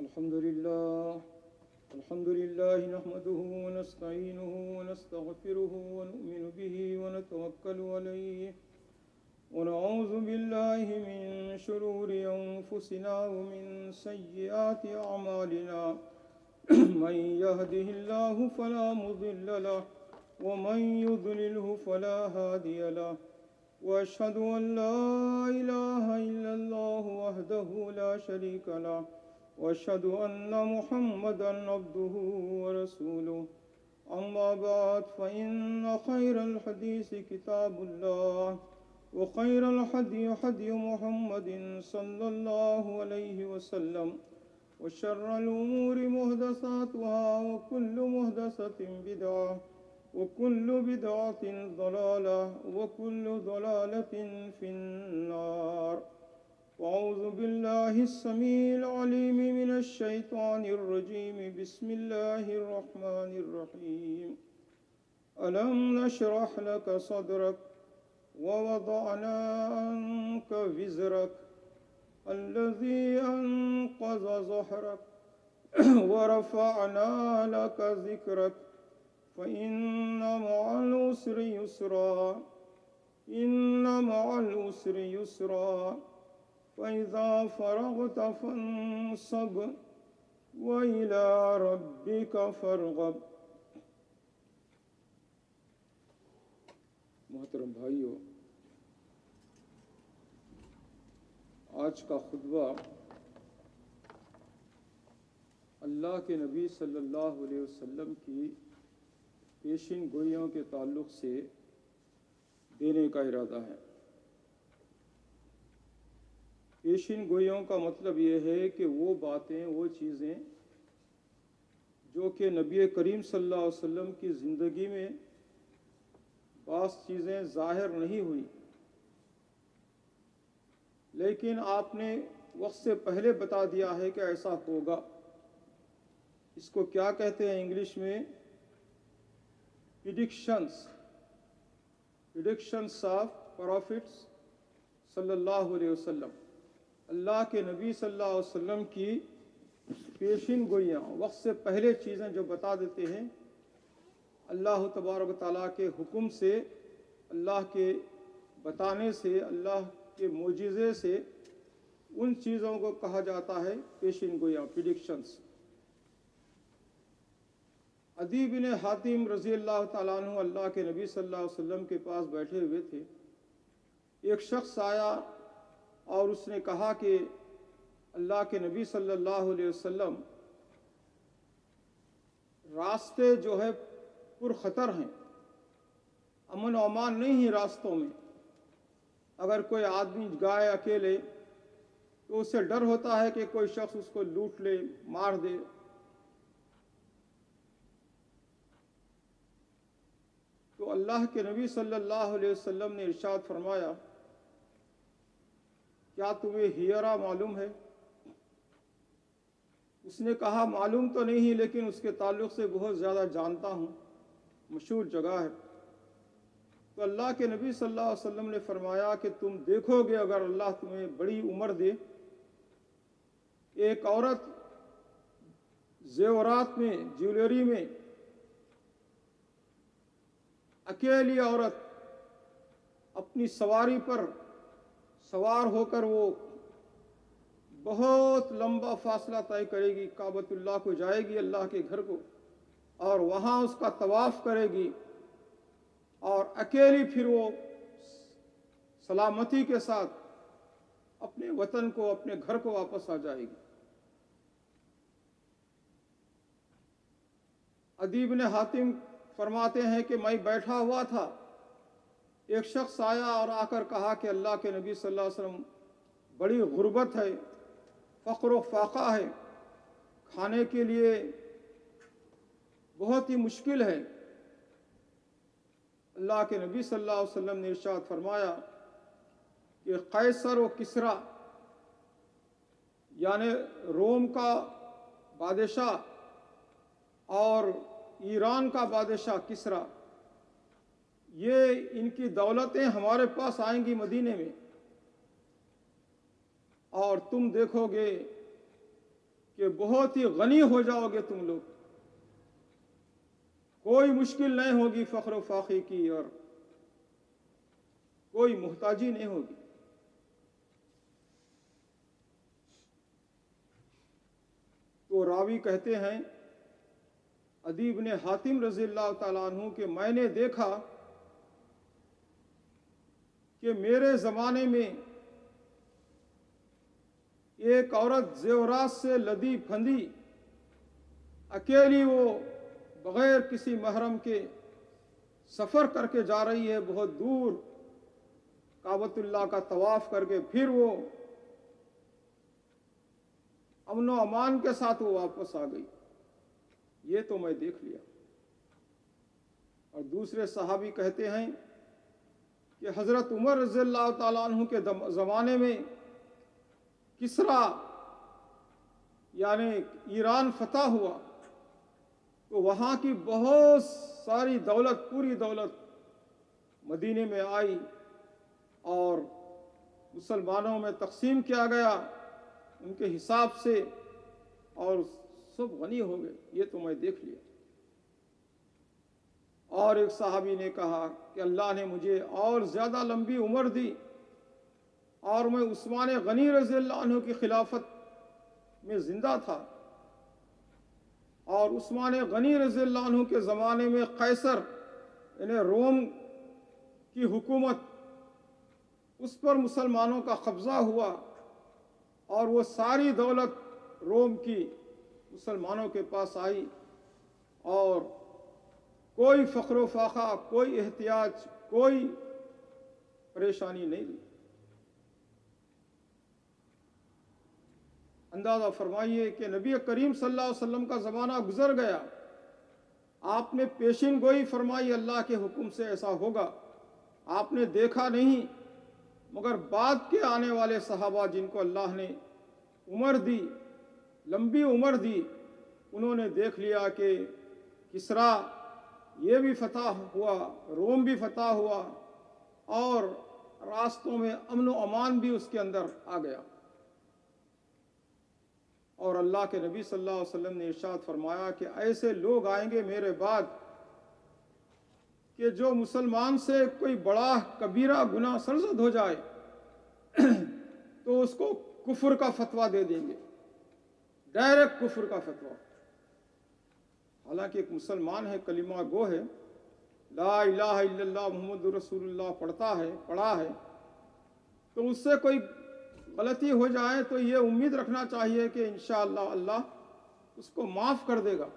الحمد لله نحمده ونستعينه ونستغفره ونؤمن به ونتوكل عليه ونعوذ بالله من شرور أنفسنا ومن سيئات أعمالنا من يهده الله فلا مضل له ومن يضلله فلا هادي له وأشهد أن لا إله إلا الله وحده لا شريك له وأشهد أن محمدا عبده ورسوله أما بعد فإن خير الحديث كتاب الله وخير الهدي هدي محمد صلى الله عليه وسلم وشر الأمور محدثاتها وكل محدثة بدعة وكل بدعة ضلالة وكل ضلالة في النار. أعوذ بالله السميع العليم من الشيطان الرجيم. بسم الله الرحمن الرحيم. ألم نشرح لك صدرك ووضعنا عنك وزرك الذي أنقض ظهرك ورفعنا لك ذكرك فإن مع العسر يسرا إن مع العسر يسرا فإذا فرغت فانصب وإلى ربك فارغب. محترم بھائیو، آج کا خطبہ اللہ کے نبی صلی اللہ علیہ وسلم کی پیشین گوئیوں کے تعلق سے دینے کا ارادہ ہے. پیشین گوئیوں کا مطلب یہ ہے کہ وہ باتیں، وہ چیزیں جو کہ نبی کریم صلی اللہ علیہ وسلم کی زندگی میں بعض چیزیں ظاہر نہیں ہوئی، لیکن آپ نے وقت سے پہلے بتا دیا ہے کہ ایسا ہوگا. اس کو کیا کہتے ہیں انگلش میں؟ پریڈکشنز آف پروفٹس صلی اللہ علیہ وسلم. اللہ کے نبی صلی اللہ علیہ وسلم کی پیشین گوئیاں، وقت سے پہلے چیزیں جو بتا دیتے ہیں، اللہ تبارک و تعالیٰ کے حکم سے، اللہ کے بتانے سے، اللہ کے معجزے سے، ان چیزوں کو کہا جاتا ہے پیشین گوئیاں، پریڈکشنز. عدی بن حاتم رضی اللہ تعالیٰ عنہ اللہ کے نبی صلی اللہ علیہ وسلم کے پاس بیٹھے ہوئے تھے. ایک شخص آیا اور اس نے کہا کہ اللہ کے نبی صلی اللہ علیہ وسلم، راستے جو ہے پر خطر ہیں، امن و امان نہیں ہے راستوں میں. اگر کوئی آدمی گائے اکیلے تو اسے ڈر ہوتا ہے کہ کوئی شخص اس کو لوٹ لے، مار دے. تو اللہ کے نبی صلی اللہ علیہ وسلم نے ارشاد فرمایا، کیا تمہیں ہیرا معلوم ہے؟ اس نے کہا معلوم تو نہیں، لیکن اس کے تعلق سے بہت زیادہ جانتا ہوں، مشہور جگہ ہے. تو اللہ کے نبی صلی اللہ علیہ وسلم نے فرمایا کہ تم دیکھو گے اگر اللہ تمہیں بڑی عمر دے، ایک عورت زیورات میں، جیولری میں، اکیلی عورت اپنی سواری پر سوار ہو کر وہ بہت لمبا فاصلہ طے کرے گی، کعبۃ اللہ کو جائے گی، اللہ کے گھر کو، اور وہاں اس کا طواف کرے گی، اور اکیلی پھر وہ سلامتی کے ساتھ اپنے وطن کو، اپنے گھر کو واپس آ جائے گی. عدی بن حاتم فرماتے ہیں کہ میں بیٹھا ہوا تھا، ایک شخص آیا اور آ کر کہا کہ اللہ کے نبی صلی اللہ علیہ وسلم، بڑی غربت ہے، فقر و فاقہ ہے، کھانے کے لیے بہت ہی مشکل ہے. اللہ کے نبی صلی اللہ علیہ وسلم نے ارشاد فرمایا کہ قیصر و کسریٰ، یعنی روم کا بادشاہ اور ایران کا بادشاہ کسریٰ، یہ ان کی دولتیں ہمارے پاس آئیں گی مدینے میں، اور تم دیکھو گے کہ بہت ہی غنی ہو جاؤ گے تم لوگ، کوئی مشکل نہیں ہوگی فخر و فاخر کی، اور کوئی محتاجی نہیں ہوگی۔ تو راوی کہتے ہیں عدی بن حاتم رضی اللہ تعالیٰ عنہ کہ میں نے دیکھا کہ میرے زمانے میں ایک عورت زیورات سے لدی پھندی اکیلی وہ بغیر کسی محرم کے سفر کر کے جا رہی ہے بہت دور، کعبۃ اللہ کا طواف کر کے، پھر وہ امن و امان کے ساتھ وہ واپس آ گئی۔ یہ تو میں دیکھ لیا۔ اور دوسرے صحابی کہتے ہیں کہ حضرت عمر رضی اللہ تعالیٰ عنہ کے زمانے میں کسرا یعنی ایران فتح ہوا تو وہاں کی بہت ساری دولت، پوری دولت مدینے میں آئی اور مسلمانوں میں تقسیم کیا گیا ان کے حساب سے، اور سب غنی ہو گئے۔ یہ تو میں دیکھ لیا۔ اور ایک صحابی نے کہا کہ اللہ نے مجھے اور زیادہ لمبی عمر دی اور میں عثمان غنی رضی اللہ عنہ کی خلافت میں زندہ تھا، اور عثمان غنی رضی اللہ عنہ کے زمانے میں قیصر یعنی روم کی حکومت، اس پر مسلمانوں کا قبضہ ہوا اور وہ ساری دولت روم کی مسلمانوں کے پاس آئی، اور کوئی فخر و فاخر، کوئی احتیاج، کوئی پریشانی نہیں لی۔ اندازہ فرمائیے کہ نبی کریم صلی اللہ علیہ وسلم کا زمانہ گزر گیا، آپ نے پیشین گوئی فرمائی اللہ کے حکم سے ایسا ہوگا، آپ نے دیکھا نہیں، مگر بعد کے آنے والے صحابہ جن کو اللہ نے عمر دی، لمبی عمر دی، انہوں نے دیکھ لیا کہ کسرا یہ بھی فتح ہوا، روم بھی فتح ہوا، اور راستوں میں امن و امان بھی اس کے اندر آ گیا۔ اور اللہ کے نبی صلی اللہ علیہ وسلم نے ارشاد فرمایا کہ ایسے لوگ آئیں گے میرے بعد کہ جو مسلمان سے کوئی بڑا کبیرہ گناہ سرزد ہو جائے تو اس کو کفر کا فتویٰ دے دیں گے، ڈائریکٹ کفر کا فتویٰ۔ حالانکہ ایک مسلمان ہے، کلمہ گو ہے، لا الہ الا اللہ محمد رسول اللہ پڑھا ہے، تو اس سے کوئی غلطی ہو جائے تو یہ امید رکھنا چاہیے کہ انشاءاللہ اللہ اس کو معاف کر دے گا۔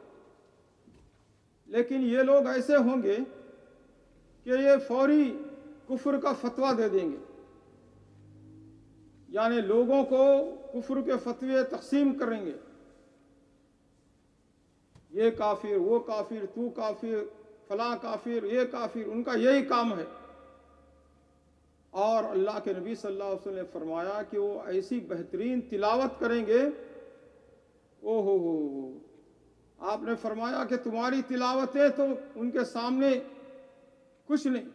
لیکن یہ لوگ ایسے ہوں گے کہ یہ فوری کفر کا فتویٰ دے دیں گے، یعنی لوگوں کو کفر کے فتوے تقسیم کریں گے، یہ کافر، وہ کافر، تو کافر، فلاں کافر، یہ کافر، ان کا یہی کام ہے۔ اور اللہ کے نبی صلی اللہ علیہ وسلم نے فرمایا کہ وہ ایسی بہترین تلاوت کریں گے، او ہو، آپ نے فرمایا کہ تمہاری تلاوتیں تو ان کے سامنے کچھ نہیں،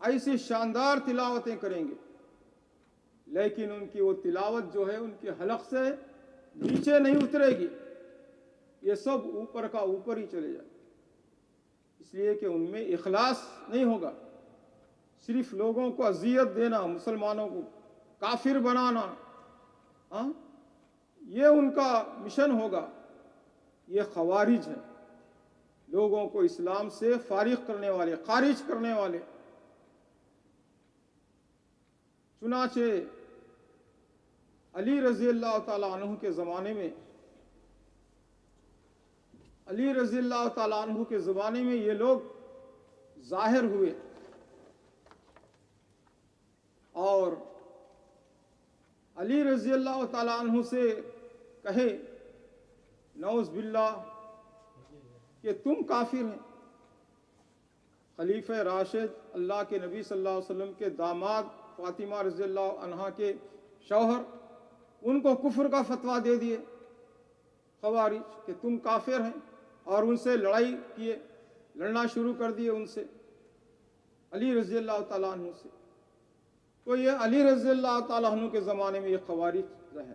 ایسی شاندار تلاوتیں کریں گے، لیکن ان کی وہ تلاوت جو ہے ان کے حلق سے نیچے نہیں اترے گی، یہ سب اوپر کا اوپر ہی چلے جائے، اس لیے کہ ان میں اخلاص نہیں ہوگا، صرف لوگوں کو اذیت دینا، مسلمانوں کو کافر بنانا، یہ ان کا مشن ہوگا۔ یہ خوارج ہیں، لوگوں کو اسلام سے فارغ کرنے والے، خارج کرنے والے۔ چنانچہ علی رضی اللہ تعالیٰ عنہ کے زمانے میں یہ لوگ ظاہر ہوئے اور علی رضی اللہ تعالیٰ عنہ سے کہے نعوذ باللہ کہ تم کافر ہیں۔ خلیفہ راشد، اللہ کے نبی صلی اللہ علیہ وسلم کے داماد، فاطمہ رضی اللہ عنہا کے شوہر، ان کو کفر کا فتویٰ دے دیے خوارج کہ تم کافر ہیں، اور ان سے لڑنا شروع کر دیے ان سے، علی رضی اللہ تعالیٰ عنہ سے۔ تو یہ علی رضی اللہ تعالیٰ عنہ کے زمانے میں یہ خوارج ظاہر۔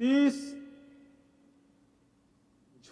30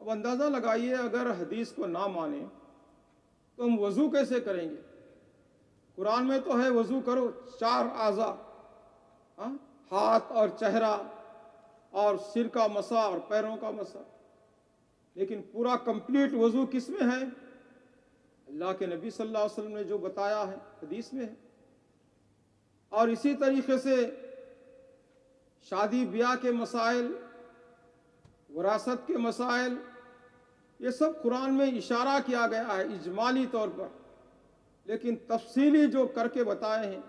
اب اندازہ لگائیے اگر حدیث کو نہ مانیں تو ہم وضو کیسے کریں گے؟ قرآن میں تو ہے وضو کرو 4 اعضاء، ہاتھ اور چہرہ اور سر کا مسح اور پیروں کا مسح، لیکن پورا کمپلیٹ وضو کس میں ہے؟ اللہ کے نبی صلی اللہ علیہ وسلم نے جو بتایا ہے حدیث میں ہے۔ اور اسی طریقے سے شادی بیاہ کے مسائل، وراثت کے مسائل، یہ سب قرآن میں اشارہ کیا گیا ہے اجمالی طور پر، لیکن تفصیلی جو کر کے بتائے ہیں،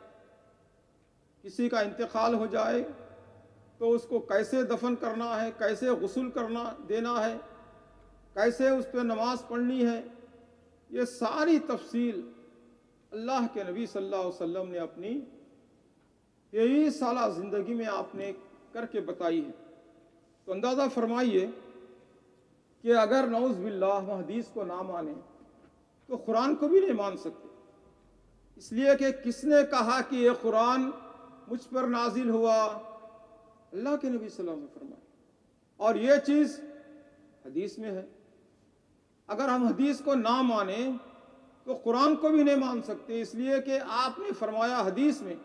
کسی کا انتقال ہو جائے تو اس کو کیسے دفن کرنا ہے، کیسے غسل کرنا دینا ہے، کیسے اس پہ نماز پڑھنی ہے، یہ ساری تفصیل اللہ کے نبی صلی اللہ علیہ وسلم نے اپنی 23 سالہ زندگی میں آپ نے کر کے بتائی ہے۔ تو اندازہ فرمائیے کہ اگر نعوذ باللہ ہم حدیث کو نہ مانیں تو قرآن کو بھی نہیں مان سکتے، اس لیے کہ کس نے کہا کہ یہ قرآن مجھ پر نازل ہوا؟ اللہ کے نبی صلی اللہ علیہ وسلم نے فرمایا، اور یہ چیز حدیث میں ہے۔ اگر ہم حدیث کو نہ مانیں تو قرآن کو بھی نہیں مان سکتے، اس لیے کہ آپ نے فرمایا حدیث میں،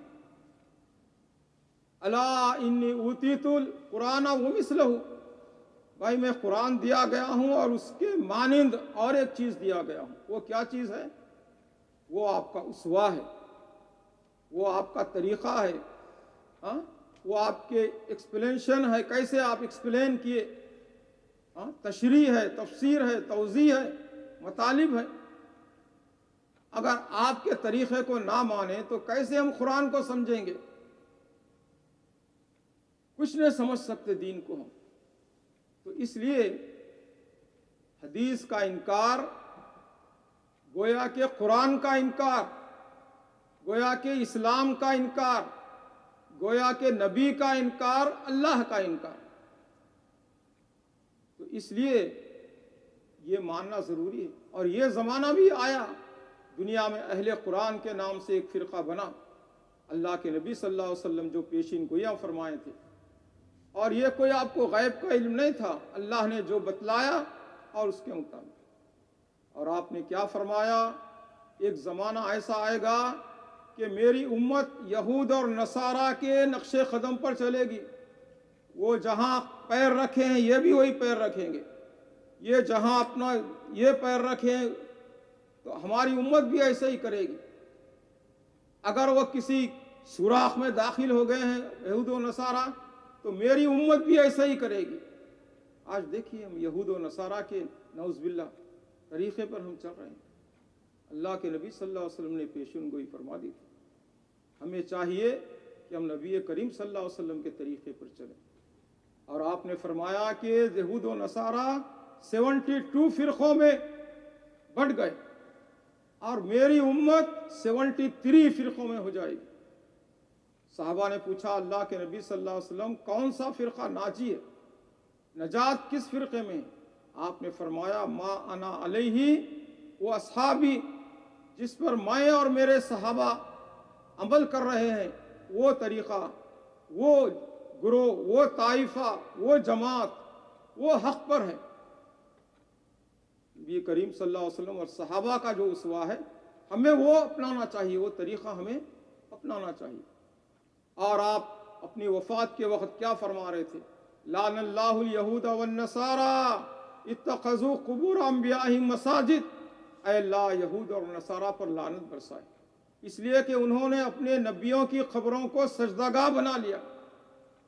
الا انی اوتیت القرآن ومثلہ، بھائی میں قرآن دیا گیا ہوں اور اس کے مانند اور ایک چیز دیا گیا ہوں۔ وہ کیا چیز ہے؟ وہ آپ کا اسوہ ہے، وہ آپ کا طریقہ ہے، وہ آپ کے ایکسپلینشن ہے، کیسے آپ ایکسپلین کیے، تشریح ہے، تفسیر ہے، توضیح ہے، مطالب ہے۔ اگر آپ کے طریقے کو نہ مانیں تو کیسے ہم قرآن کو سمجھیں گے؟ کچھ نہیں سمجھ سکتے دین کو ہم۔ تو اس لیے حدیث کا انکار گویا کہ قرآن کا انکار، گویا کہ اسلام کا انکار، گویا کہ نبی کا انکار، اللہ کا انکار۔ تو اس لیے یہ ماننا ضروری ہے۔ اور یہ زمانہ بھی آیا دنیا میں اہل قرآن کے نام سے ایک فرقہ بنا، اللہ کے نبی صلی اللہ علیہ وسلم جو پیشین گویاں فرمائے تھے، اور یہ کوئی آپ کو غیب کا علم نہیں تھا، اللہ نے جو بتلایا اور اس کے مطابق۔ اور آپ نے کیا فرمایا؟ ایک زمانہ ایسا آئے گا کہ میری امت یہود اور نصارہ کے نقش قدم پر چلے گی، وہ جہاں پیر رکھیں ہیں یہ بھی وہی پیر رکھیں گے، یہ جہاں اپنا یہ پیر رکھیں تو ہماری امت بھی ایسے ہی کرے گی۔ اگر وہ کسی سوراخ میں داخل ہو گئے ہیں یہود و نصارہ تو میری امت بھی ایسا ہی کرے گی۔ آج دیکھیے ہم یہود و نصارہ کے نعوذ باللہ طریقے پر ہم چل رہے ہیں۔ اللہ کے نبی صلی اللہ علیہ وسلم نے پیشن گوئی فرما دی تھی، ہمیں چاہیے کہ ہم نبی کریم صلی اللہ علیہ وسلم کے طریقے پر چلیں۔ اور آپ نے فرمایا کہ یہود و نصارہ 72 فرقوں میں بٹ گئے اور میری امت 73 فرقوں میں ہو جائے گی۔ صحابہ نے پوچھا اللہ کے نبی صلی اللہ علیہ وسلم کون سا فرقہ ناجی ہے، نجات کس فرقے میں؟ آپ نے فرمایا ما انا علیہ و اصحابی، جس پر میں اور میرے صحابہ عمل کر رہے ہیں، وہ طریقہ، وہ گروہ، وہ طائفہ، وہ جماعت، وہ حق پر ہے۔ نبی کریم صلی اللہ علیہ وسلم اور صحابہ کا جو اسوہ ہے ہمیں وہ اپنانا چاہیے، وہ طریقہ ہمیں اپنانا چاہیے۔ اور آپ اپنی وفات کے وقت کیا فرما رہے تھے؟ لعن اللہ الیہود والنصارى اتخذوا قبور انبیائہم مساجد، اے اللہ یہود اور نصارہ پر لعنت برسائے، اس لیے کہ انہوں نے اپنے نبیوں کی قبروں کو سجدہ بنا لیا۔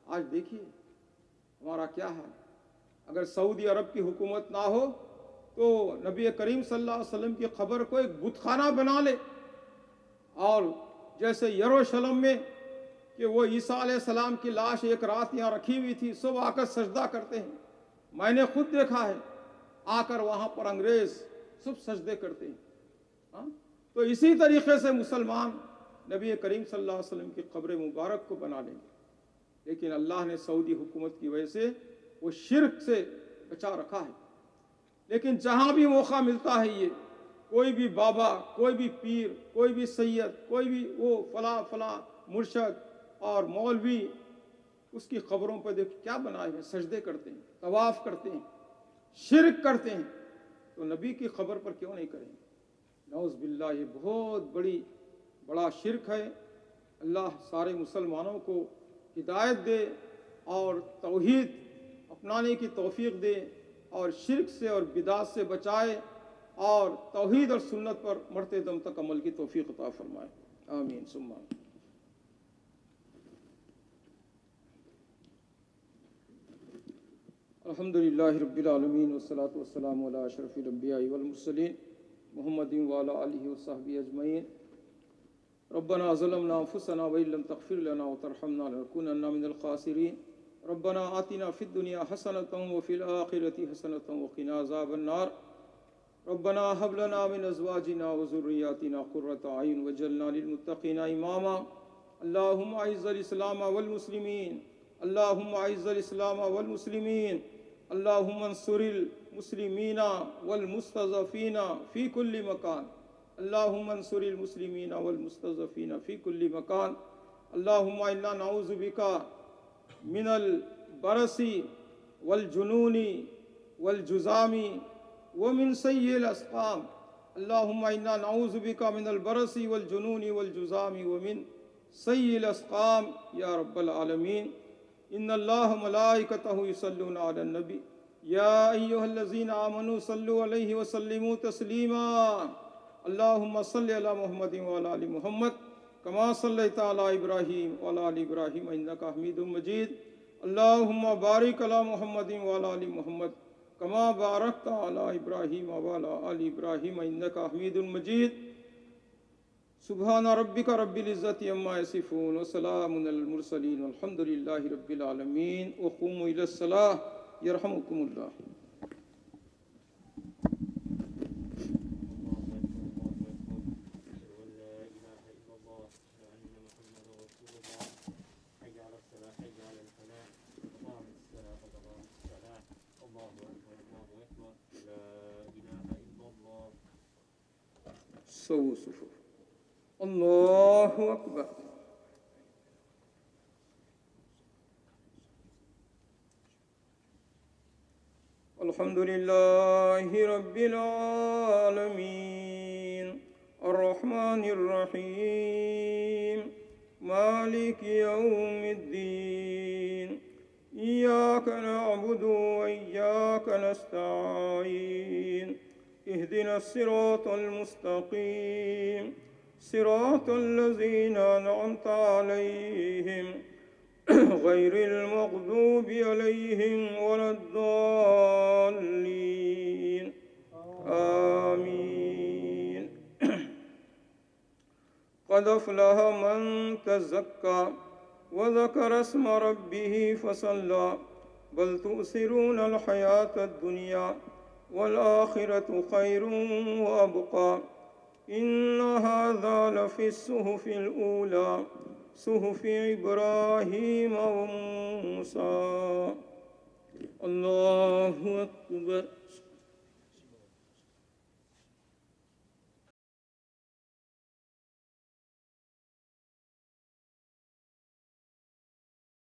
آج دیکھیے ہمارا کیا ہے، اگر سعودی عرب کی حکومت نہ ہو تو نبی کریم صلی اللہ علیہ وسلم کی قبر کو ایک بت خانہ بنا لے، اور جیسے یروشلم میں کہ وہ عیسیٰ علیہ السلام کی لاش ایک رات یہاں رکھی ہوئی تھی، صبح آ کر سجدہ کرتے ہیں، میں نے خود دیکھا ہے، آ کر وہاں پر انگریز سب سجدے کرتے ہیں۔ تو اسی طریقے سے مسلمان نبی کریم صلی اللہ علیہ وسلم کی قبر مبارک کو بنا لیں گے، لیکن اللہ نے سعودی حکومت کی وجہ سے وہ شرک سے بچا رکھا ہے۔ لیکن جہاں بھی موقع ملتا ہے یہ کوئی بھی بابا، کوئی بھی پیر، کوئی بھی سید، کوئی بھی وہ فلاں فلاں مرشد اور مولوی، اس کی قبروں پر دیکھ کیا بنائے ہیں، سجدے کرتے ہیں، طواف کرتے ہیں، شرک کرتے ہیں تو نبی کی خبر پر کیوں نہیں کریں گے؟ نعوذ باللہ، یہ بہت بڑا شرک ہے۔ اللہ سارے مسلمانوں کو ہدایت دے اور توحید اپنانے کی توفیق دے اور شرک سے اور بدعت سے بچائے اور توحید اور سنت پر مرتے دم تک عمل کی توفیق عطا فرمائے، آمین ثم آمین۔ الحمدللہ رب العالمین والصلاة والسلام علی اشرف الانبیاء والمرسلین محمد وعلی آلہ وصحبہ اجمعین۔ ربنا ظلمنا انفسنا وان لم تغفر لنا وترحمنا لنكونن من الخاسرین۔ ربنا آتنا فی الدنیا حسنۃ وفی الآخرۃ حسنۃ وقنا عذاب النار۔ ربنا هب لنا من ازواجنا وذرياتنا قرة اعین واجعلنا للمتقین اماما۔ اللهم اعز الاسلام والمسلمین، اللهم اعز الاسلام والمسلمین، اللهم انصر المسلمین والمستضعفین فی کل مکان، اللهم انصر المسلمین والمستضعفین فی کل مکان۔ اللهم انا نعوذ بک من البرص والجنون والجذام ومن سیء الاسقام۔ اللهم انا نعوذ بک من البرص والجنون والجذام ومن سیء الاسقام یا رب العالمین۔ ان اللہ ملائکتہ یصلون علی النبی یا ایہا الذین آمنوا صلوا علیہ وسلموا تسلیما۔ اللہم صل علی محمد وعلی آل محمد کما صلیت علی ابراہیم وعلی آل ابراہیم انک حمید مجید۔ اللہم بارک علی محمد وعلی آل محمد کما بارکت علی ابراہیم وعلی آل ابراہیم انک حمید مجید۔ سبحان ربک رب العزت عما یصفون وسلام علی المرسلین والحمد للہ رب العالمین۔ وقوموا الی الصلاۃ یرحمکم اللہ۔ سووا صفوف، اللہ اکبر۔ الحمد للہ رب العالمین الرحمن الرحیم مالک یوم الدین ایاک نعبد وإیاک نستعین اہدنا الصراط المستقیم صراط الذین انعمت علیہم غیر المغضوب علیہم ولا الضالین آمین۔ قد افلح من تزکا وذکر اسم ربہ فصلی بل تؤثرون الحیاة الدنیا والآخرة خیر وابقى ان هذا لفی الصحف الاولی صحف ابراہیم وموسیٰ۔ اللہ اکبر۔